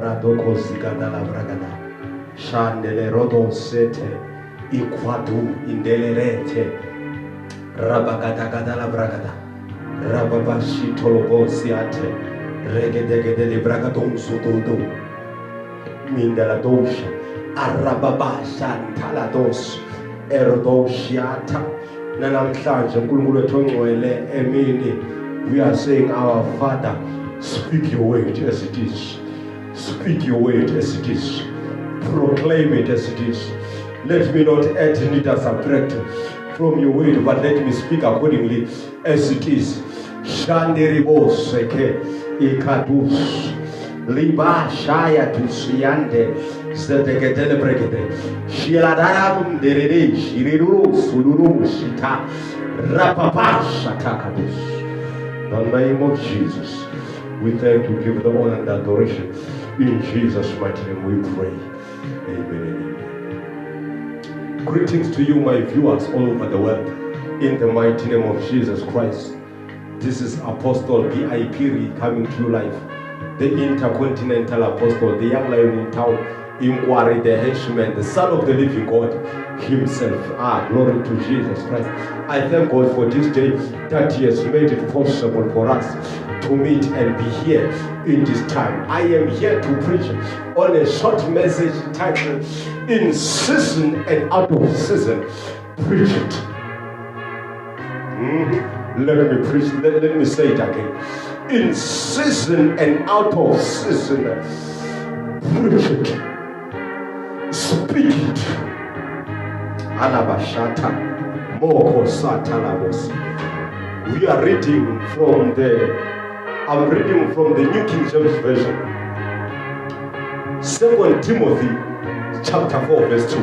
Radoko zikadala bragada. Shandele rodo sete. Ikwadu indelerete. Rabagada gadala bragada. Rababashi tolobo siate. Regedegede bragadon sutudu. Mindela dosha. Arababasha talados. Erodoshiata. Nanamhlanje uNkulunkulu wethu ongcwele emini. We are saying, our Father, speak your word as it is. Speak your word as it is. Proclaim it as it is. Let me not add neither subtract from your word, but let me speak accordingly as it is. Shanderibos seke ikadus liba shaya tusiande zedegedele bregede shiladam derede shiriru suluru shita rapapa shatakadus. In the name of Jesus, we thank you, give the honor and adoration. In Jesus' mighty name we pray. Amen and amen. Greetings to you, my viewers all over the world. In the mighty name of Jesus Christ. This is Apostle B.I.P. coming to you live. The intercontinental apostle, the young lion in town, Inquiry, the henchman, the Son of the living God himself. Glory to Jesus Christ. I thank God for this day that He has made it possible for us to meet and be here in this time. I am here to preach on a short message titled, In Season and Out of Season. Preach it. Let me preach. Let me say it again. In season and out of season. Preach it. Speak it. Alabashata. Moko satalabos. We are reading from I'm reading from the New King James Version. 2 Timothy chapter 4 verse 2.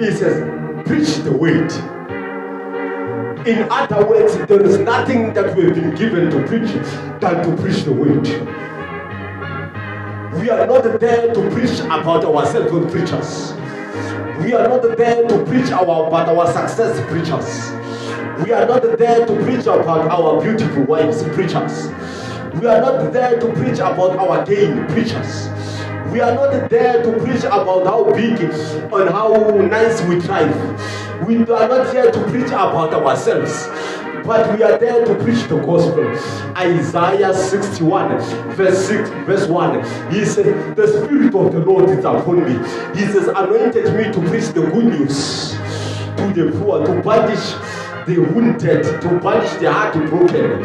It says, preach the word. In other words, there is nothing that we have been given to preach than to preach the word. We are not there to preach about ourselves with preachers. We are not there to preach about our success preachers. We are not there to preach about our beautiful wives preachers. We are not there to preach about our gain preachers. We are not there to preach about how big and how nice we thrive. We are not here to preach about ourselves, but we are there to preach the gospel. Isaiah 61 verse 1. He said, the Spirit of the Lord is upon me. He says, anointed me to preach the good news to the poor, to banish the wounded, to banish the heartbroken.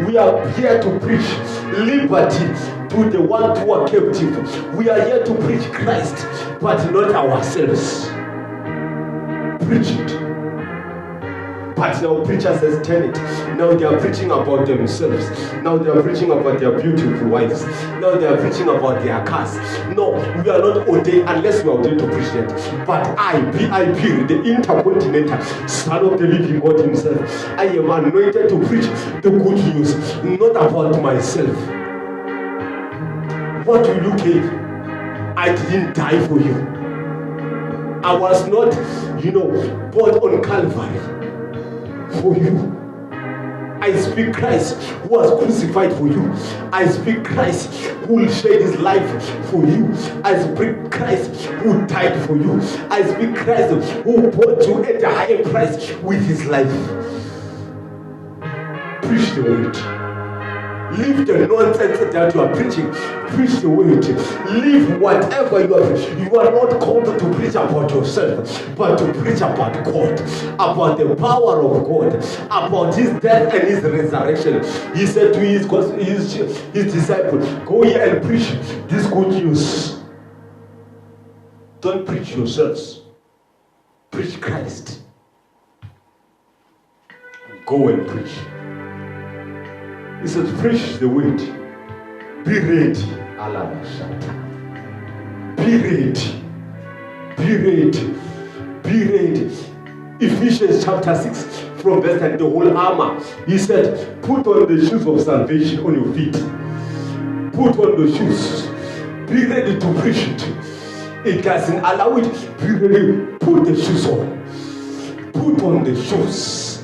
We are here to preach liberty to the one who are captive. We are here to preach Christ, but not ourselves. Preach it. But now preachers has turned it. Now they are preaching about themselves. Now they are preaching about their beautiful wives. Now they are preaching about their cars. No, we are not ordained unless we are ordained to preach that. But I, B.I.P., the intercontinental Son of the living God himself, I am anointed to preach the good news, not about myself. What will you gain? I didn't die for you. I was not, born on Calvary for you. I speak Christ who was crucified for you. I speak Christ who will shed his life for you. I speak Christ who died for you. I speak Christ who bought you at a higher price with his life. Preach the word. Leave the nonsense that you are preaching. Preach the word. Leave whatever you are. You are not called to preach about yourself, but to preach about God, about the power of God, about his death and his resurrection. He said to his disciples, go here and preach this good news. Don't preach yourselves. Preach Christ. Go and preach. He says, preach the word. Be ready. Be ready. Be ready. Be ready. Ephesians chapter 6 from verse 10, the whole armor. He said, put on the shoes of salvation on your feet. Put on the shoes. Be ready to preach it. It doesn't allow it. Be ready. Put the shoes on. Put on the shoes.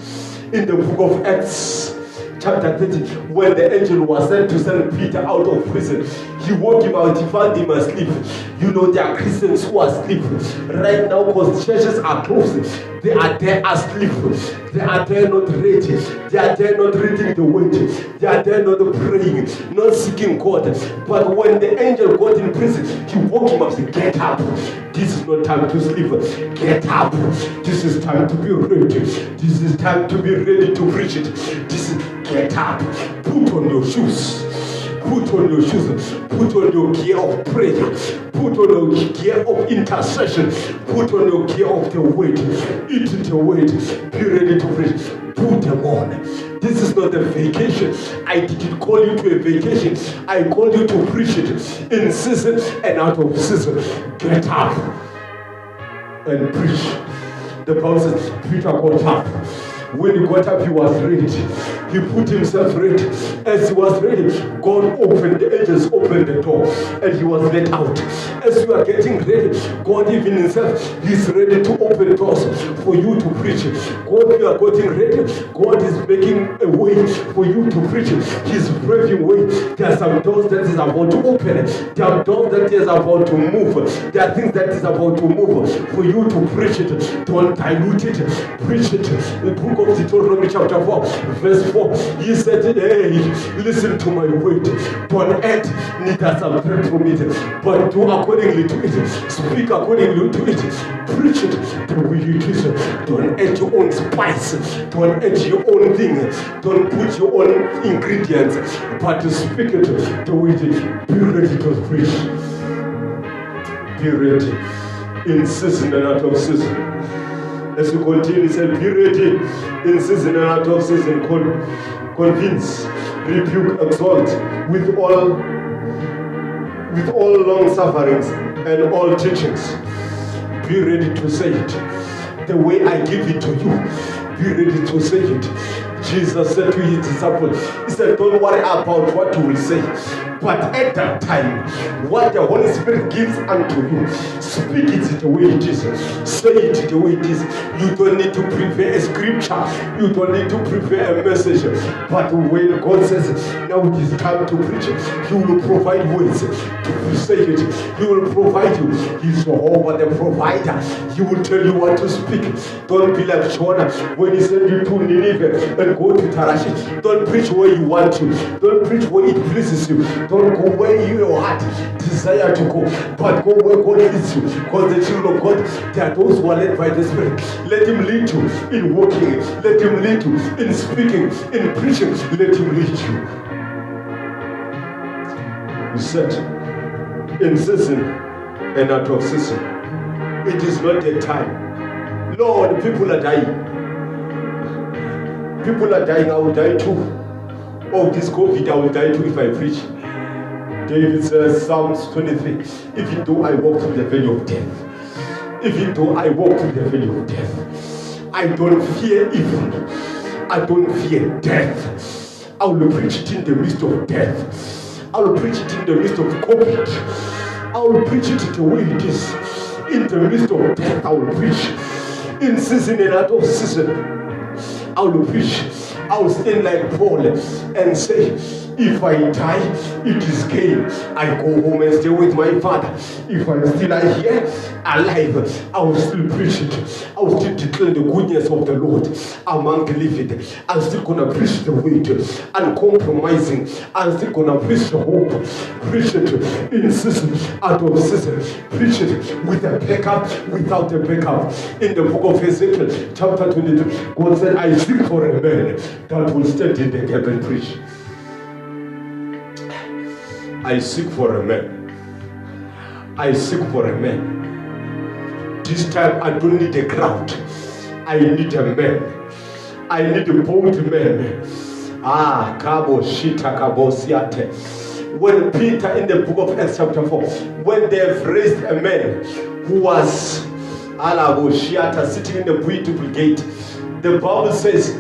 In the book of Acts, chapter 30, when the angel was sent to send Peter out of prison, he woke him out, he found him asleep. You know, there are Christians who are asleep right now because churches are closed. They are there asleep. They are there not ready. They are there not reading the word. They are there not praying, not seeking God. But when the angel got in prison, he woke him up and said, get up. This is not time to sleep. Get up. This is time to be ready. This is time to be ready to preach it. Get up. Put on your shoes. Put on your shoes. Put on your gear of prayer. Put on your gear of intercession. Put on your gear of the word. Eat the word. Be ready to preach. Put them on. This is not a vacation. I didn't call you to a vacation. I called you to preach it in season and out of season. Get up and preach. The Bible says Peter got up. When he got up, he was ready. He put himself ready. As he was ready, God opened, the angels opened the door, and he was let out. As you are getting ready, God even himself, he's ready to open doors for you to preach. God, you are getting ready. God is making a way for you to preach. He's paving way. There are some doors that is about to open. There are doors that is about to move. There are things that is about to move for you to preach it. Don't dilute it. Preach it. The book of Deuteronomy chapter 4, verse 4, he said, hey, listen to my word. Don't add neither subtract from it, but do accordingly to it. Speak accordingly to it. Preach it the way it is. Don't add your own spice. Don't add your own thing. Don't put your own ingredients, but to speak it the way it is. Be ready to preach. Be ready in season and out of season. As you continue, he said, be ready in season and out of season. Convince, rebuke, exhort with all long sufferings and all teachings. Be ready to say it the way I give it to you. Be ready to say it. Jesus said to his disciples, he said, don't worry about what you will say. But at that time, what the Holy Spirit gives unto you, speak it the way it is. Say it the way it is. You don't need to prepare a scripture. You don't need to prepare a message. But when God says, now it is time to preach, He will provide ways to say it. He will provide you. He's Jehovah the provider. He will tell you what to speak. Don't be like Jonah when he sent you to Nineveh and go to Tarshish. Don't preach where you want to. Don't preach where it pleases you. Don't go where your heart desire to go, but go where God leads you. Because the children of God, they are those who are led by the Spirit. Let Him lead you in walking. Let Him lead you in speaking, in preaching. Let Him lead you. You said, in season and out of season. It is not a time. Lord, people are dying. People are dying. I will die too. Of this COVID, I will die too if I preach. David says, Psalms 23, even though I walk through the valley of death, even though I walk through the valley of death, I don't fear evil. I don't fear death. I will preach it in the midst of death. I will preach it in the midst of COVID. I will preach it the way it is. In the midst of death, I will preach. In season and out of season, I will preach. I will stand like Paul and say, if I die, it is gain. I go home and stay with my Father. If I'm still here, alive, I will still preach it. I will still declare the goodness of the Lord among the living. I'm still going to preach the word, uncompromising. I'm still going to preach the hope. Preach it in season, out of season. Preach it with a backup, without a backup. In the book of Ezekiel, chapter 22, God said, I seek for a man that will stand in the gap and preach. I seek for a man. I seek for a man. This time I don't need a crowd. I need a man. I need a bold man. Kabo Shita Kabo Siate. When Peter in the book of Acts chapter 4, when they have raised a man who was Alabo Shiata sitting in the beautiful gate, the Bible says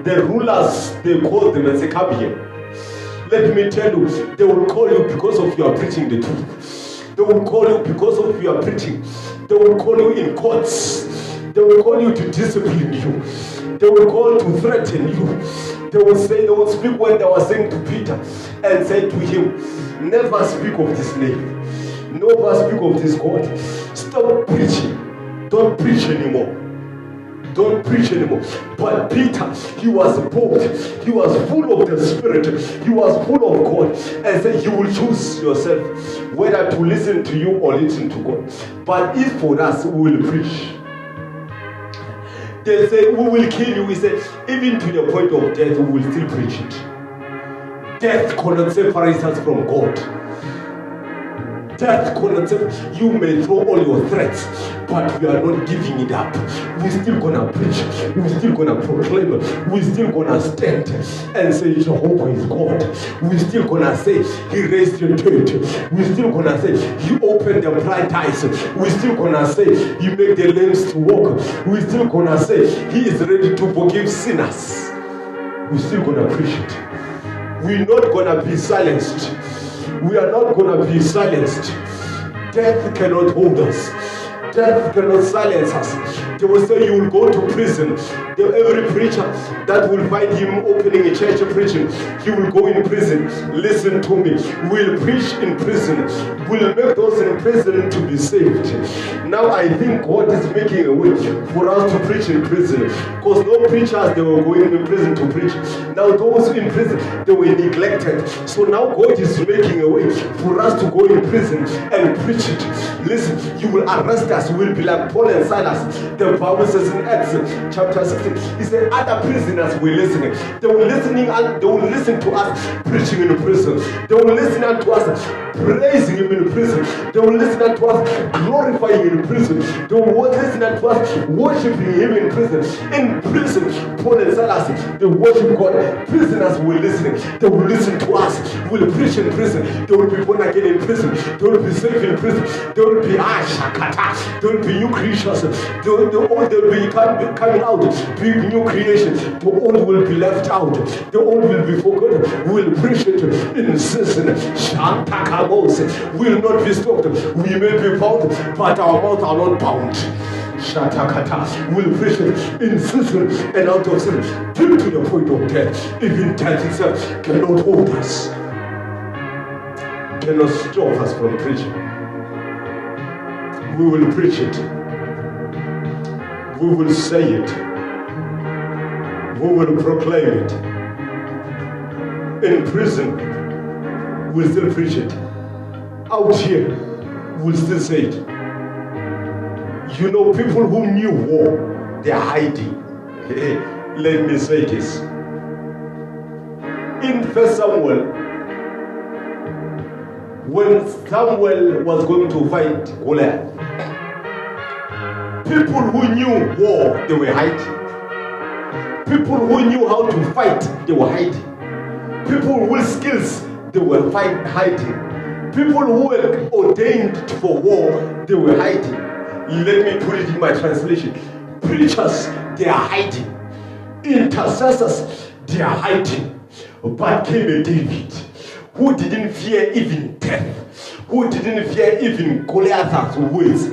the rulers, they called them and say, come here. Let me tell you, they will call you because of your preaching the truth. They will call you because of your preaching. They will call you in courts. They will call you to discipline you. They will call to threaten you. They will speak when they were saying to Peter and said to him, never speak of this name. Never speak of this God. Stop preaching. Don't preach anymore. Don't preach anymore. But Peter, he was bold. He was full of the Spirit. He was full of God. And said, you will choose yourself whether to listen to you or listen to God. But if for us, we will preach. They say, we will kill you. We say, even to the point of death, we will still preach it. Death cannot separate us from God. Death cannot separate. You may throw all your threats, but we are not giving it up. We're still gonna preach. We're still gonna proclaim. We're still gonna stand and say Jehovah is God. We're still gonna say He raised the dead. We're still gonna say He opened the blind eyes. We're still gonna say He made the lame to walk. We're still gonna say He is ready to forgive sinners. We're still gonna preach it. We're not gonna be silenced. We are not gonna be silenced. Death cannot hold us. Death cannot silence us. They will say you will go to prison. Every preacher that will find him opening a church preaching, he will go in prison. Listen to me. We'll preach in prison. We'll make those in prison to be saved. Now I think God is making a way for us to preach in prison. Because no preachers, they were going in prison to preach. Now those in prison, they were neglected. So now God is making a way for us to go in prison and preach it. Listen, you will arrest us. We'll be like Paul and Silas. The Bible says in Acts chapter 16, he said other prisoners were listening. They were listening and they will listen to us preaching in prison. They will listen to us praising Him in prison. They will listen to us glorifying Him in prison. They will listen to us worshiping Him in prison. In prison, Paul and Silas, they worship God. Prisoners were listening. They will listen to us. We will preach in prison. They will be born again in prison. They will be saved in prison. They will be ashakata. They will be new creatures. They will be coming out, big new creation. The old will be left out. The old will be forgotten. We will preach it in season. We will not be stopped. We may be bound, but our mouths are not bound. Shatakata. We will preach it in season and out of season, till to the point of death. Even death itself cannot hold us, cannot stop us from preaching. We will preach it. We will say it. We will proclaim it. In prison, we'll still preach it. Out here, we'll still say it. You know, people who knew war, they're hiding. Let me say this. In 1 Samuel, when Samuel was going to fight Goliath, people who knew war, they were hiding. People who knew how to fight, they were hiding. People with skills, they were hiding. People who were ordained for war, they were hiding. Let me put it in my translation. Preachers, they are hiding. Intercessors, they are hiding. But came a David who didn't fear even death, who didn't fear even Goliath's words.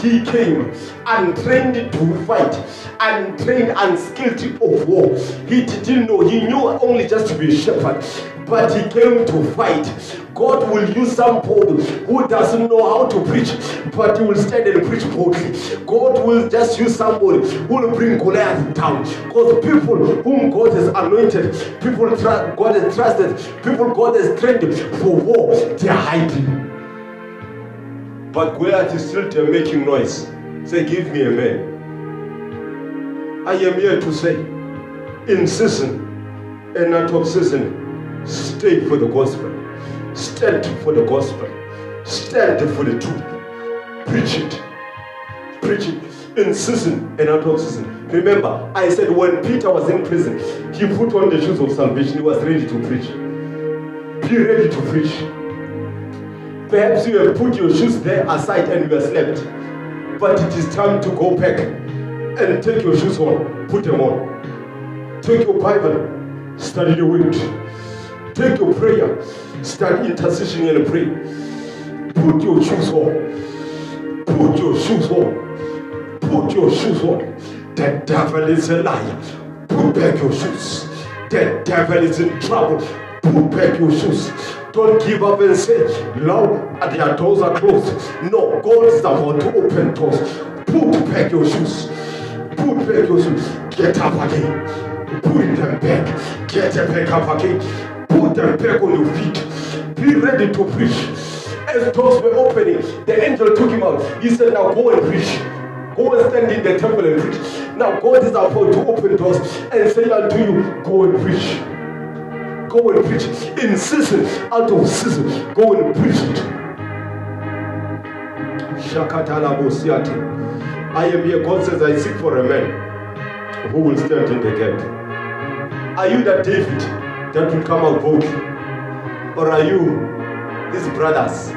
He came untrained to fight, untrained, unskilled of war. He didn't know. He knew only just to be a shepherd, but he came to fight. God will use somebody who doesn't know how to preach, but he will stand and preach boldly. God will just use somebody who will bring Goliath down. Because people whom God has anointed, people God has trusted, people God has trained for war, they are hiding. But Goliath is still there making noise. Say, give me a man. I am here to say, in season and out of season, stay for the gospel. Stand for the gospel. Stand for the truth. Preach it. Preach it in season and out of season. Remember, I said when Peter was in prison, he put on the shoes of salvation. He was ready to preach. Be ready to preach. Perhaps you have put your shoes there aside and you have slept. But it is time to go back and take your shoes on. Put them on. Take your Bible. Study the word. Take your prayer. Start intercession and pray. Put your shoes on. Put your shoes on. Put your shoes on. The devil is a liar. Put back your shoes. The devil is in trouble. Put back your shoes. Don't give up and say, Lord, their doors are closed. No, God is about to open doors. Put back your shoes. Put back your shoes. Get up again. Put them back. Get back up again. Put them back on your feet. Be ready to preach. As doors were opening, the angel took him out. He said, now go and preach. Go and stand in the temple and preach. Now God is about to open doors and say unto you, go and preach. Go and preach. In season, out of season, go and preach it. Shakatala Bosiate. I am here. God says, I seek for a man who will stand in the gap. Are you that David that will come out boldly? Or are you these brothers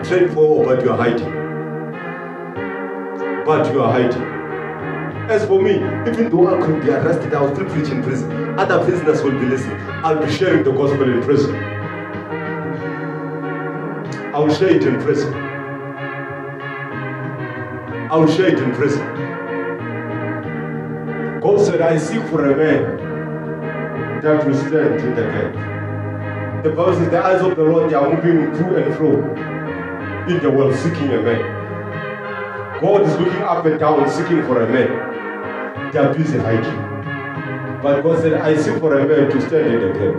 trained for war, but you are hiding? But you are hiding. As for me, even though I could be arrested, I will still preach in prison. Other prisoners will be listening. I'll be sharing the gospel in prison. I will share it in prison. I will share it in prison. God said, I seek for a man that will stand in the gap. The Bible says the eyes of the Lord, they are moving to and fro in the world, seeking a man. God is looking up and down, seeking for a man. They are busy hiding. But God said, I seek for a man to stand in the gap.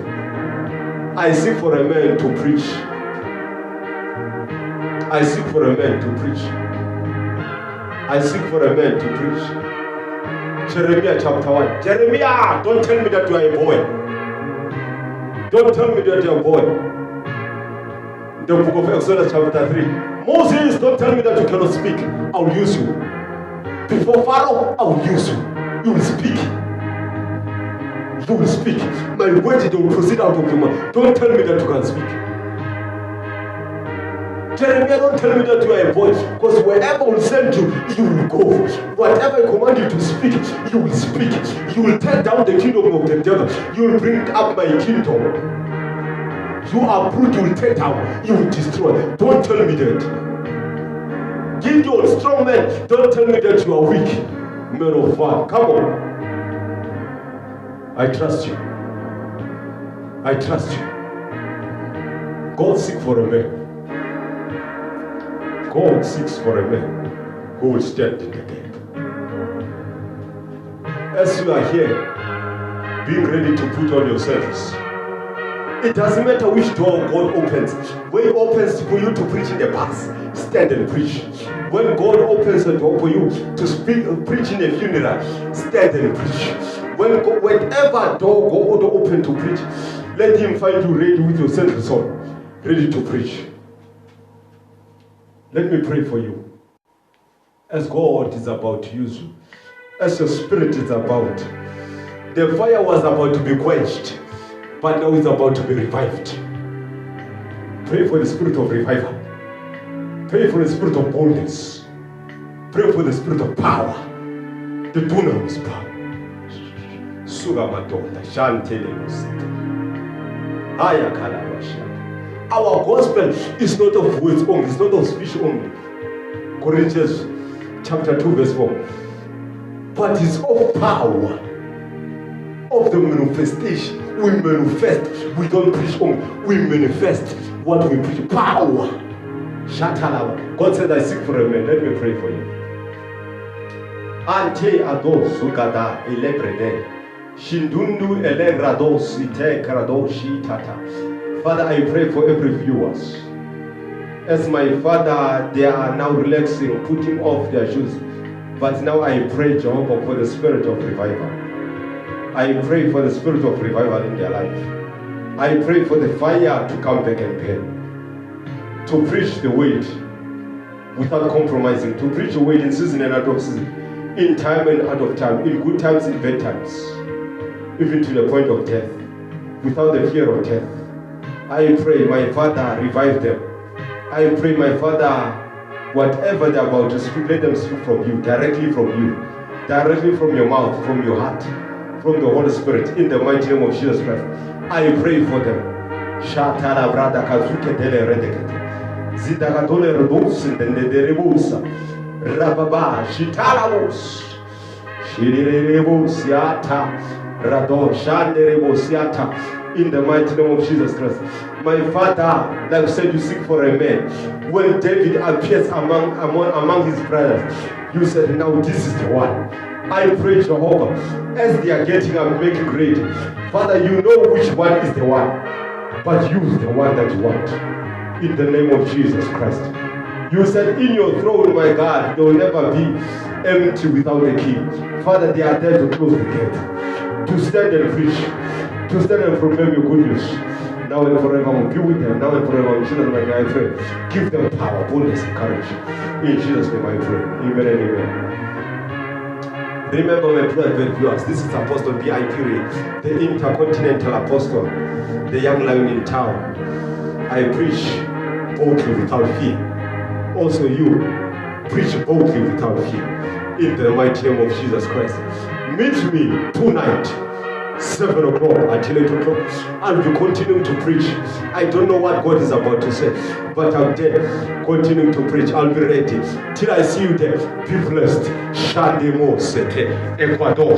I seek for a man to preach. I seek for a man to preach. I seek for a man to preach. Jeremiah chapter 1. Jeremiah, don't tell me that you are a boy. Don't tell me that you are a boy. The book of Exodus chapter 3. Moses, don't tell me that you cannot speak. I will use you. Before Pharaoh, I will use you. You will speak. You will speak. My words will proceed out of your mouth. Don't tell me that you can speak. Jeremiah, don't tell me that you are a boy, because wherever I will send you, you will go. Whatever I command you to speak, you will speak. You will tear down the kingdom of the devil. You will bring up my kingdom. You are brute, you will tear down. You will destroy. Don't tell me that. Gideon, strong man, don't tell me that you are weak. Man of God, come on. I trust you. I trust you. God seeks for a man. God seeks for a man who will stand in the gap. As you are here, being ready to put on your service, it doesn't matter which door God opens. When He opens for you to preach in the bus, stand and preach. When God opens a door for you to preach in a funeral, stand and preach. Whenever door God open to preach, let Him find you ready with your central soul, ready to preach. Let me pray for you. As God is about to use you, as your spirit is about, the fire was about to be quenched, but now it's about to be revived. Pray for the spirit of revival. Pray for the spirit of boldness. Pray for the spirit of power. The dunamis power. Sugamadonda, Shantelemos. Ayakalawasha. Our gospel is not of words only, it's not of speech only. Corinthians chapter 2 verse 4. But it's of power, of the manifestation. We manifest, we don't preach only, we manifest what we preach. Power. Shatalaba. God said, I seek for a man. Let me pray for you. Ante ado sugada elebrede. Shindundu elegrados ite kradoshi tata. Father, I pray for every viewers. As my Father, they are now relaxing, putting off their shoes. But now I pray, Jehovah, for the spirit of revival. I pray for the spirit of revival in their life. I pray for the fire to come back and burn. To preach the word without compromising. To preach the word in season and out of season. In time and out of time. In good times, in bad times. Even to the point of death. Without the fear of death. I pray, my Father, revive them. I pray, my Father, whatever they're about to speak, let them speak from you, directly from you, directly from your mouth, from your heart, from the Holy Spirit, in the mighty name of Jesus Christ. I pray for them. Shatala brada kazuke dele redekete. Zidakatole rebusa dende rebusa. Rababa shitalabus. Shirirebusiata. Radon Shanderebo Siata. In the mighty name of Jesus Christ. My Father, like you said, you seek for a man. When David appears among his brothers, you said, now this is the one. I pray, Jehovah, as they are getting up, making great. Father, you know which one is the one, but use the one that you want. In the name of Jesus Christ. You said, in your throne, my God, there will never be empty without the key. Father, they are there to close the gate, to stand and preach, to stand and proclaim your good news. Now and forever, be with them. Now and forever, in Jesus' name I pray. Give them power, boldness, and courage. In Jesus' name I pray. Amen and amen. Remember, my beloved viewers, this is Apostle B.I. Piri, the Intercontinental Apostle, the young lion in town. I preach boldly without fear. Also you, preach boldly without fear. In the mighty name of Jesus Christ. Meet me tonight, 7 o'clock until 8 o'clock. I'll be continuing to preach. I don't know what God is about to say, but I'm there continuing to preach. I'll be ready. Till I see you there, be blessed. Shandemo Sete, Ecuador.